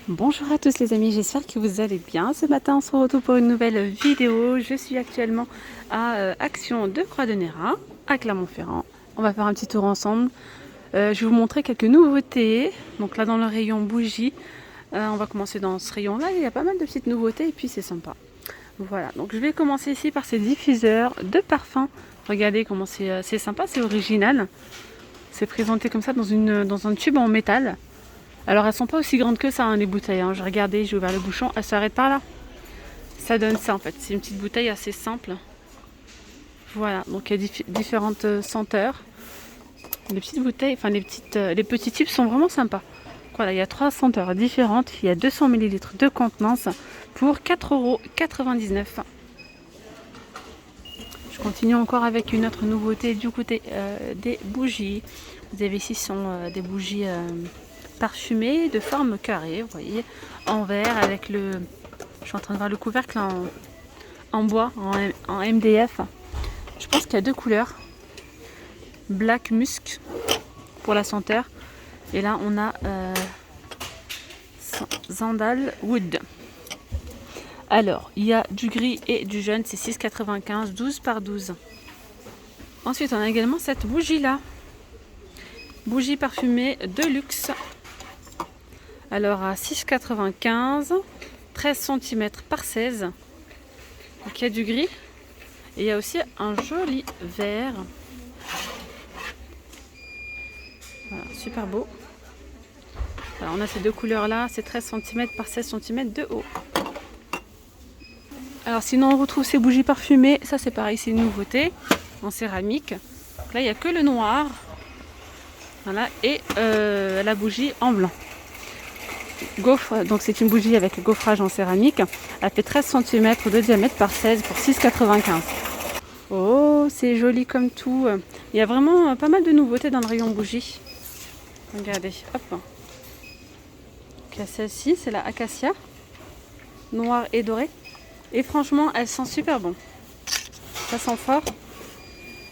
Bonjour à tous les amis, j'espère que vous allez bien. Ce matin on se retrouve pour une nouvelle vidéo. Je suis actuellement à Action de Croix-de-Néra, à Clermont-Ferrand. On va faire un petit tour ensemble. Je vais vous montrer quelques nouveautés. Donc là dans le rayon bougies, on va commencer dans ce rayon là. Il y a pas mal de petites nouveautés et puis c'est sympa. Voilà, donc je vais commencer ici par ces diffuseurs de parfum. Regardez comment c'est sympa, c'est original. C'est présenté comme ça dans un tube en métal. Alors elles sont pas aussi grandes que ça, hein, les bouteilles. J'ai regardé, j'ai ouvert le bouchon, elles s'arrêtent par là. Ça donne ça en fait. C'est une petite bouteille assez simple. Voilà, donc il y a différentes senteurs. Les petites bouteilles, enfin les petits tubes sont vraiment sympas. Voilà, il y a 3 senteurs différentes. Il y a 200 ml de contenance pour 4,99 €. Je continue encore avec une autre nouveauté du côté des bougies. Vous avez ici sont des bougies parfumées de forme carrée, vous voyez, en verre avec le... Je suis en train de voir le couvercle en bois, en MDF. Je pense qu'il y a 2 couleurs. Black Musk pour la senteur. Et là on a Sandalwood. Alors, il y a du gris et du jaune, c'est 6,95, 12 par 12. Ensuite, on a également cette bougie-là. Bougie parfumée de luxe. Alors, à 6,95, 13 cm par 16. Donc, il y a du gris. Et il y a aussi un joli vert. Voilà, super beau. Alors, on a ces 2 couleurs-là, c'est 13 cm par 16 cm de haut. Alors sinon on retrouve ces bougies parfumées, ça c'est pareil, c'est une nouveauté en céramique. Donc là il n'y a que le noir, voilà, et la bougie en blanc. Gaufre, donc c'est une bougie avec gaufrage en céramique. Elle fait 13 cm de diamètre par 16 pour 6,95 €. Oh, c'est joli comme tout. Il y a vraiment pas mal de nouveautés dans le rayon bougie. Regardez, hop. Donc il y a celle-ci, c'est la acacia, noire et dorée. Et franchement, elle sent super bon. Ça sent fort.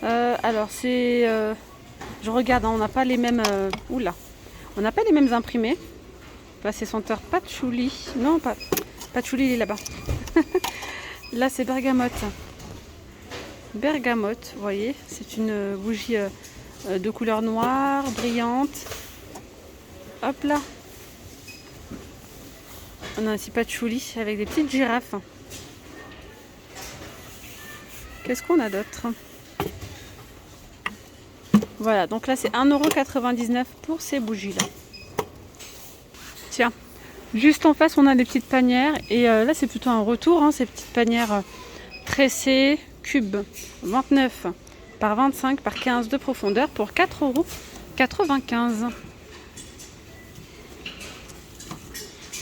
Alors c'est... je regarde, hein, on n'a pas les mêmes... oula. On n'a pas les mêmes imprimés. Là, c'est senteur patchouli. Non, pas patchouli, il est là-bas. Là, c'est bergamote. Bergamote, vous voyez. C'est une bougie de couleur noire, brillante. Hop là. On a aussi patchouli avec des petites girafes. Qu'est-ce qu'on a d'autre? Voilà, donc là c'est 1,99 € pour ces bougies-là. Tiens, juste en face on a des petites panières. Et là c'est plutôt un retour, hein, ces petites panières tressées, cubes, 29 par 25 par 15 de profondeur pour 4,95 €.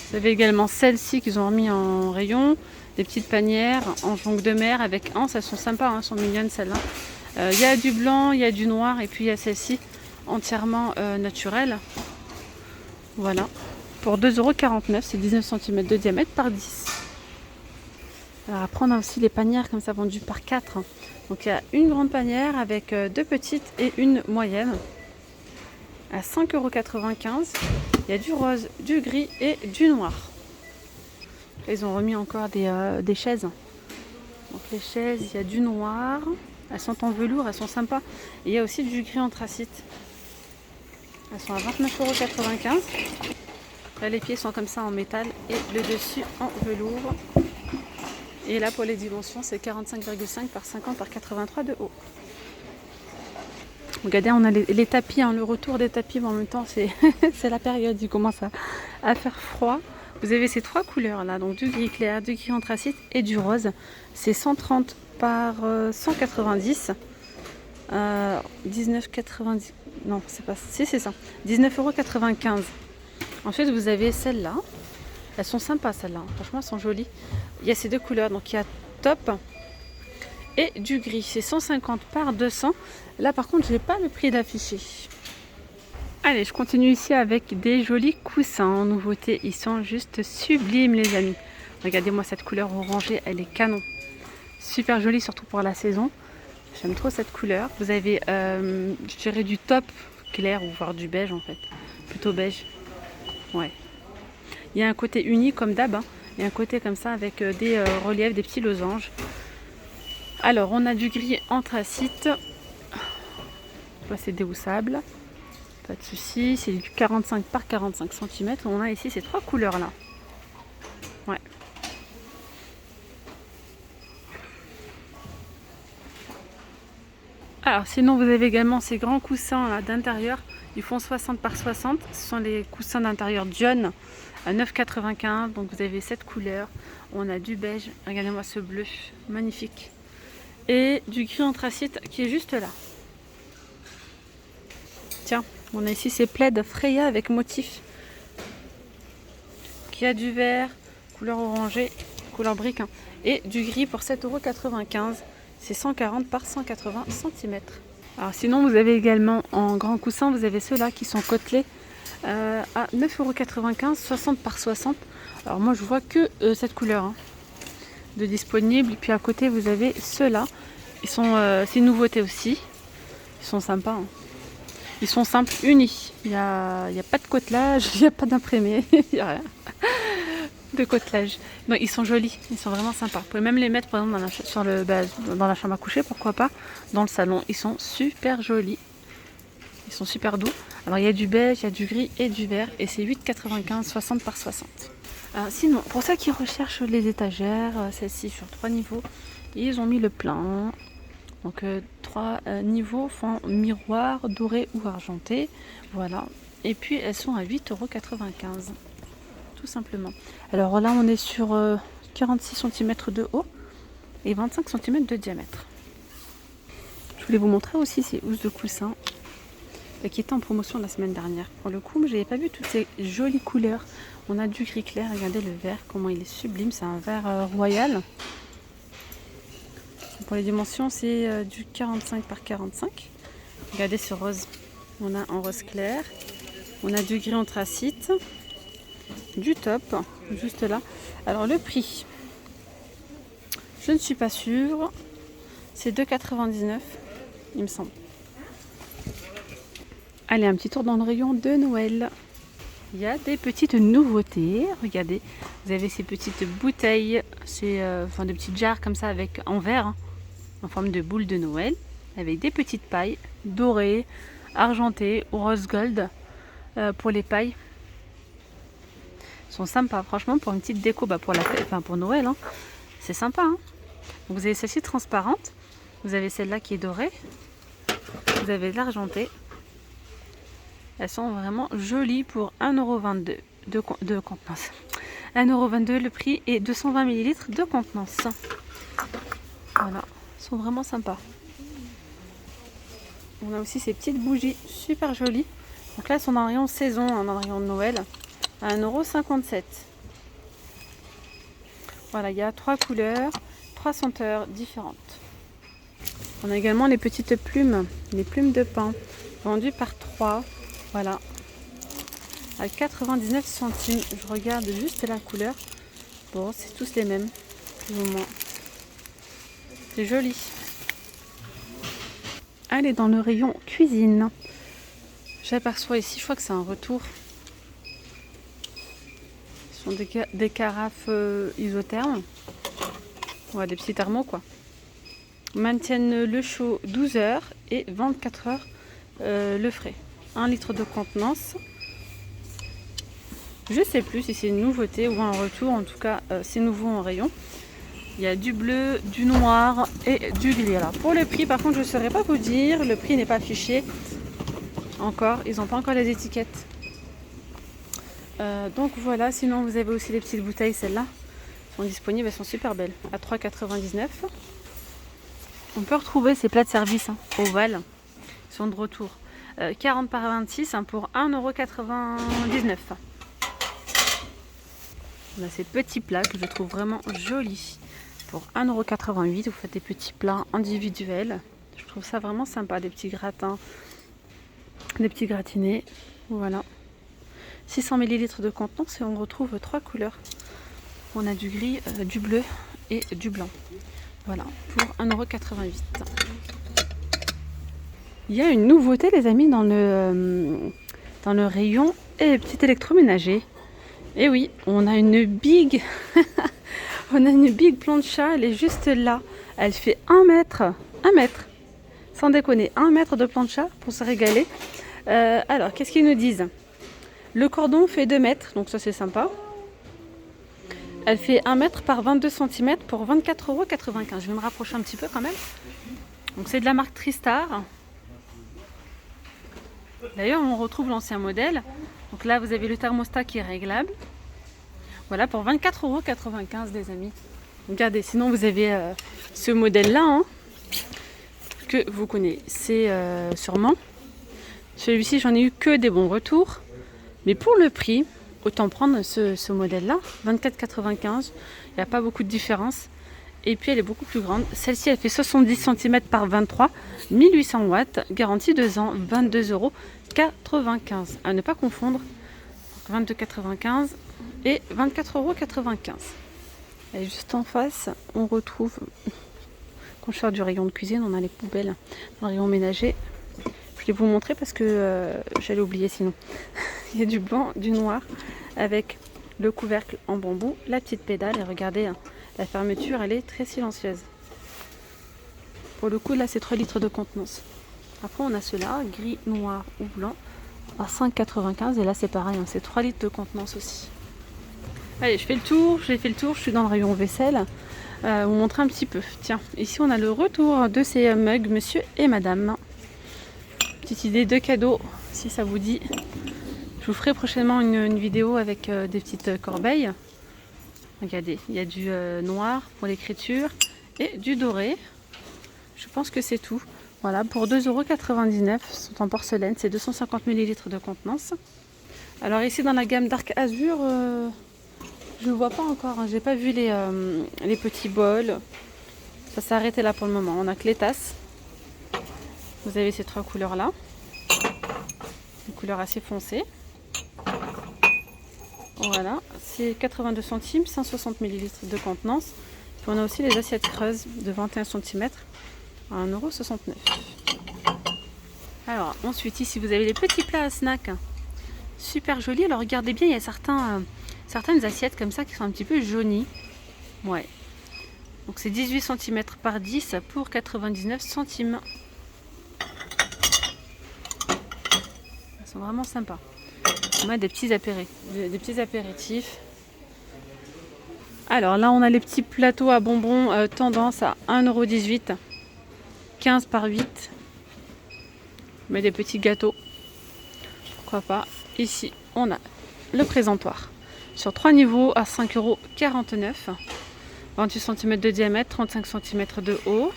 Vous avez également celles-ci qu'ils ont remis en rayon. Des petites panières en jonc de mer avec anse, elles sont sympas, hein, elles sont mignonnes celles-là. Il y a du blanc, il y a du noir et puis il y a celle-ci entièrement naturelle. Voilà, pour 2,49 €, c'est 19 cm de diamètre par 10. Alors après on a aussi les panières comme ça vendues par 4. Donc il y a une grande panière avec 2 petites et une moyenne à 5,95 €. Il y a du rose, du gris et du noir. Ils ont remis encore des chaises. Donc les chaises, il y a du noir. Elles sont en velours, elles sont sympas. Et il y a aussi du gris anthracite. Elles sont à 29,95 €. Là les pieds sont comme ça en métal et le dessus en velours. Et là pour les dimensions c'est 45,5 par 50 par 83 de haut. Regardez, on a les tapis, hein, le retour des tapis, mais en même temps c'est c'est la période, il commence à faire froid. Vous avez ces 3 couleurs là, donc du gris clair, du gris anthracite et du rose. C'est 130 par 190. 19,90. Non, c'est pas. Si, c'est ça. 19,95 €. Ensuite, vous avez celles-là. Elles sont sympas celles-là. Franchement, elles sont jolies. Il y a ces 2 couleurs. Donc il y a top et du gris. C'est 150 par 200. Là, par contre, je n'ai pas le prix d'affiché. Allez, je continue ici avec des jolis coussins en nouveauté. Ils sont juste sublimes, les amis. Regardez-moi cette couleur orangée, elle est canon. Super jolie, surtout pour la saison. J'aime trop cette couleur. Vous avez, je dirais, du top clair ou voire du beige en fait. Plutôt beige. Ouais. Il y a un côté uni comme d'hab, hein, et un côté comme ça avec des reliefs, des petits losanges. Alors on a du gris anthracite. Là c'est déhoussable. Pas de souci. C'est du 45 par 45 cm. On a ici ces 3 couleurs là. Ouais. Alors sinon vous avez également ces grands coussins d'intérieur, ils font 60 par 60, ce sont les coussins d'intérieur Dion à 9,95, donc vous avez cette couleur, on a du beige, regardez-moi ce bleu, magnifique, et du gris anthracite qui est juste là. Tiens, on a ici ces plaids Freya avec motif, qui a du vert, couleur orangée, couleur brique, hein, et du gris pour 7,95 €. C'est 140 par 180 cm. Alors sinon vous avez également en grand coussin, vous avez ceux-là qui sont côtelés à 9,95 €, 60 par 60. Alors moi je vois que cette couleur hein, de disponible. Et puis à côté vous avez ceux-là. Ils sont, c'est une nouveauté aussi. Ils sont sympas. Hein. Ils sont simples, unis. Il n'y a pas de côtelage, il n'y a pas d'imprimé, il n'y a rien de côtelage. Non, ils sont jolis, ils sont vraiment sympas. Vous pouvez même les mettre par exemple dans la chambre à coucher, pourquoi pas, dans le salon. Ils sont super jolis. Ils sont super doux. Alors il y a du beige, il y a du gris et du vert. Et c'est 8,95 €, 60 par 60. Sinon, pour ceux qui recherchent les étagères, celles-ci sur 3 niveaux, ils ont mis le plein. Donc 3 niveaux font miroir doré ou argenté. Voilà. Et puis elles sont à 8,95 €. Tout simplement. Alors là on est sur 46 cm de haut et 25 cm de diamètre. Je voulais vous montrer aussi ces housses de coussin qui étaient en promotion la semaine dernière. Pour le coup, je n'avais pas vu toutes ces jolies couleurs. On a du gris clair, regardez le vert, comment il est sublime, c'est un vert royal. Pour les dimensions, c'est du 45 par 45. Regardez ce rose. On a en rose clair, on a du gris anthracite, du top, juste là. Alors le prix, je ne suis pas sûre, c'est 2,99 €, il me semble. Allez, un petit tour dans le rayon de Noël. Il y a des petites nouveautés, regardez, vous avez ces petites bouteilles, enfin des petites jarres comme ça avec en verre, hein, en forme de boule de Noël, avec des petites pailles dorées, argentées ou rose gold pour les pailles. Sont sympas, franchement, pour une petite déco, pour la fête, enfin pour Noël, hein. C'est sympa. Hein. Donc vous avez celle-ci transparente, vous avez celle-là qui est dorée, vous avez l'argentée. Elles sont vraiment jolies pour 1,22 € de contenance. 1,22 € le prix et 220 ml de contenance. Voilà, elles sont vraiment sympas. On a aussi ces petites bougies super jolies. Donc là, elles sont dans le rayon saison, hein, dans le rayon de Noël. À 1,57 €. Voilà, il y a 3 couleurs, 3 senteurs différentes. On a également les petites plumes, les plumes de pain, vendues par 3. Voilà, à 99 centimes. Je regarde juste la couleur. Bon, c'est tous les mêmes, plus ou moins. C'est joli. Allez, dans le rayon cuisine. J'aperçois ici, je crois que c'est un retour. Ce sont des carafes isothermes. Ouais, des petits thermos quoi. Maintiennent le chaud 12 heures et 24 heures le frais. 1 litre de contenance. Je sais plus si c'est une nouveauté ou un retour. En tout cas, c'est nouveau en rayon. Il y a du bleu, du noir et du gris. Alors pour le prix, par contre, je ne saurais pas vous dire. Le prix n'est pas affiché encore. Ils n'ont pas encore les étiquettes. Donc voilà, sinon vous avez aussi les petites bouteilles, celles-là sont disponibles, elles sont super belles, à 3,99 €. On peut retrouver ces plats de service ovales, ils sont de retour, 40 par 26 pour 1,99 €. On a ces petits plats que je trouve vraiment jolis, pour 1,88 €, vous faites des petits plats individuels, je trouve ça vraiment sympa, des petits gratins, des petits gratinés, voilà. 600 ml de contenance et on retrouve 3 couleurs. On a du gris, du bleu et du blanc. Voilà, pour 1,88 €. Il y a une nouveauté les amis dans le rayon et petit électroménager. Et oui, on a une big, on a une big plancha, elle est juste là. Elle fait 1 mètre, 1 mètre, sans déconner, 1 mètre de plancha pour se régaler. Alors, qu'est-ce qu'ils nous disent? Le cordon fait 2 mètres, donc ça c'est sympa. Elle fait 1 mètre par 22 cm pour 24,95 €. Je vais me rapprocher un petit peu quand même. Donc c'est de la marque Tristar. D'ailleurs, on retrouve l'ancien modèle. Donc là, vous avez le thermostat qui est réglable. Voilà, pour 24,95 € les amis. Regardez, sinon vous avez ce modèle-là, hein, que vous connaissez sûrement. Celui-ci, j'en ai eu que des bons retours. Mais pour le prix, autant prendre ce modèle-là, 24,95 €. Il n'y a pas beaucoup de différence. Et puis elle est beaucoup plus grande. Celle-ci, elle fait 70 cm par 23, 1800 watts, garantie 2 ans, 22,95 €. À ne pas confondre, 22,95 € et 24,95 €. Et juste en face, on retrouve, quand je sors du rayon de cuisine, on a les poubelles dans le rayon ménager. Je vais vous montrer parce que j'allais oublier sinon. Il y a du blanc, du noir avec le couvercle en bambou, la petite pédale et regardez, hein, la fermeture elle est très silencieuse. Pour le coup là c'est 3 litres de contenance. Après on a ceux-là, gris, noir ou blanc à 5,95 € et là c'est pareil, hein, c'est 3 litres de contenance aussi. Allez, je fais le tour, j'ai fait le tour, je suis dans le rayon vaisselle. Vous montrer un petit peu. Tiens, ici on a le retour de ces mugs monsieur et madame. Petite idée de cadeau si ça vous dit. Je vous ferai prochainement une vidéo avec des petites corbeilles. Regardez, il y a du noir pour l'écriture et du doré. Je pense que c'est tout. Voilà, pour 2,99 €, sont en porcelaine, c'est 250 ml de contenance. Alors ici dans la gamme Dark Azur, je ne le vois pas encore, hein. J'ai pas vu les petits bols. Ça s'est arrêté là pour le moment. On a que les tasses. Vous avez ces 3 couleurs là. Des couleurs assez foncées. Voilà, c'est 82 centimes, 160 ml de contenance. Puis on a aussi les assiettes creuses de 21 cm à 1,69 €. Alors ensuite ici vous avez les petits plats à snack. Super jolis. Alors regardez bien, il y a certaines assiettes comme ça qui sont un petit peu jaunies. Ouais. Donc c'est 18 cm par 10 pour 99 centimes. Elles sont vraiment sympas. On a des petits apéritifs. Alors là on a les petits plateaux à bonbons tendance à 1,18 €. 15 par 8. Mais des petits gâteaux. Pourquoi pas. Ici on a le présentoir. Sur 3 niveaux à 5,49 €. 28 cm de diamètre, 35 cm de haut.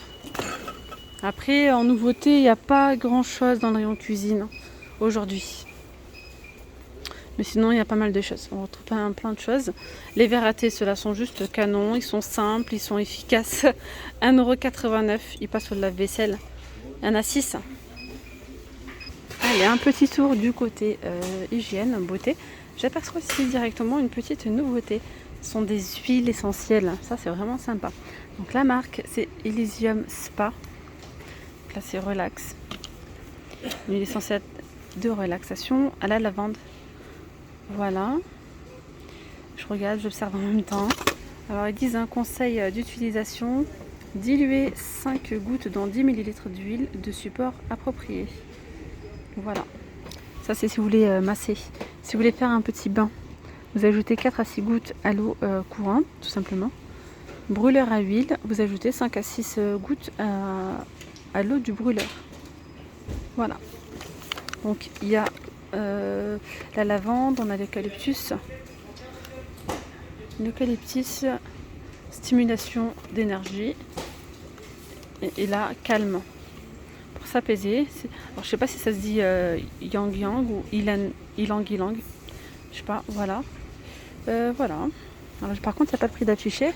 Après en nouveauté il n'y a pas grand chose dans le rayon cuisine aujourd'hui. Mais sinon, il y a pas mal de choses. On retrouve plein de choses. Les verres à thé, ceux-là sont juste canons. Ils sont simples, ils sont efficaces. 1,89 €. Ils passent au lave-vaisselle. Il y en a 6. Allez, un petit tour du côté hygiène, beauté. J'aperçois ici directement une petite nouveauté. Ce sont des huiles essentielles. Ça, c'est vraiment sympa. Donc, la marque, c'est Elysium Spa. Donc là, c'est relax. Une huile essentielle de relaxation à la lavande. Voilà, je regarde, j'observe en même temps. Alors ils disent un conseil d'utilisation, diluer 5 gouttes dans 10 ml d'huile de support approprié. Voilà, ça c'est si vous voulez masser. Si vous voulez faire un petit bain, vous ajoutez 4 à 6 gouttes à l'eau courante, tout simplement. Brûleur à huile, vous ajoutez 5 à 6 gouttes à l'eau du brûleur. Voilà, donc il y a la lavande, on a l'eucalyptus. L'eucalyptus, stimulation d'énergie. Et là, calme. Pour s'apaiser. Alors, je sais pas si ça se dit yang yang ou ilang ilang. Je sais pas, voilà. Voilà. Alors, par contre, il n'y a pas de prix d'affiché.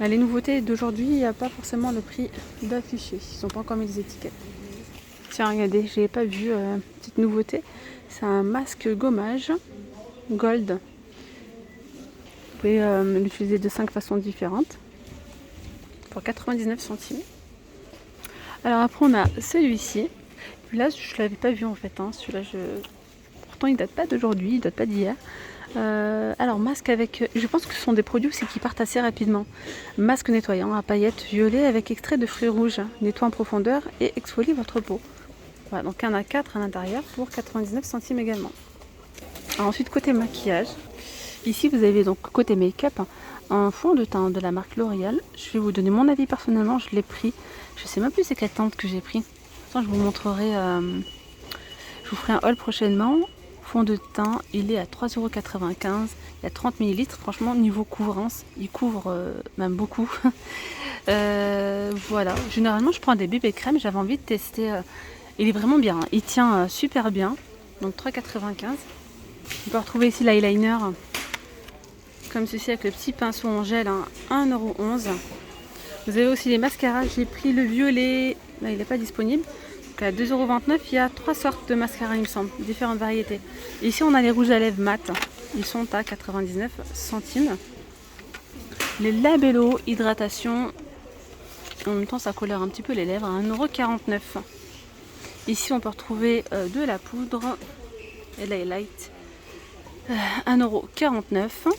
Les nouveautés d'aujourd'hui, il n'y a pas forcément le prix d'affiché. Ils sont pas encore mis les étiquettes. Tiens, regardez, je n'ai pas vu, petite nouveauté. C'est un masque gommage gold. Vous pouvez l'utiliser de 5 façons différentes pour 99 centimes. Alors après on a celui-ci. Là je ne l'avais pas vu en fait. Hein. Celui-là, pourtant il date pas d'aujourd'hui, il date pas d'hier. Alors masque avec, je pense que ce sont des produits aussi qui partent assez rapidement. Masque nettoyant à paillettes violet avec extrait de fruits rouges, nettoie en profondeur et exfolie votre peau. Voilà, donc un à 4 à l'intérieur pour 99 centimes également. Alors ensuite côté maquillage, ici vous avez donc côté make-up un fond de teint de la marque L'Oréal. Je vais vous donner mon avis personnellement, je l'ai pris. Je sais même plus c'est quelle teinte que j'ai pris. Attends, je vous montrerai, je vous ferai un haul prochainement. Fond de teint, il est à 3,95 €. Il y a 30 ml. Franchement, niveau couvrance, il couvre même beaucoup. Voilà. Généralement, je prends des bébés crèmes. J'avais envie de tester. Il est vraiment bien. Il tient super bien. Donc 3,95 €. On peut retrouver ici l'eyeliner comme ceci avec le petit pinceau en gel, hein, 1,11 €. Vous avez aussi les mascaras. J'ai pris le violet. Là, il n'est pas disponible. Donc à 2,29 €, il y a 3 sortes de mascaras, il me semble, différentes variétés. Et ici, on a les rouges à lèvres mat. Ils sont à 99 centimes. Les labello hydratation. En même temps, ça colore un petit peu les lèvres à 1,49 €. Ici, on peut retrouver de la poudre et l'highlight. 1,49 €.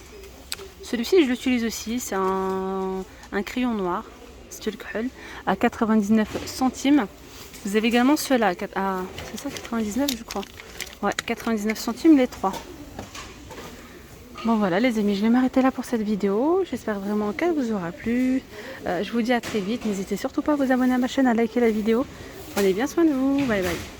Celui-ci, je l'utilise aussi. C'est un crayon noir, style Kuhl, à 99 centimes. Vous avez également ceux-là, à c'est ça, 99 je crois. Ouais, 99 centimes les 3. Bon voilà les amis, je vais m'arrêter là pour cette vidéo. J'espère vraiment qu'elle vous aura plu. Je vous dis à très vite. N'hésitez surtout pas à vous abonner à ma chaîne, à liker la vidéo. Prenez bien soin de vous. Bye bye.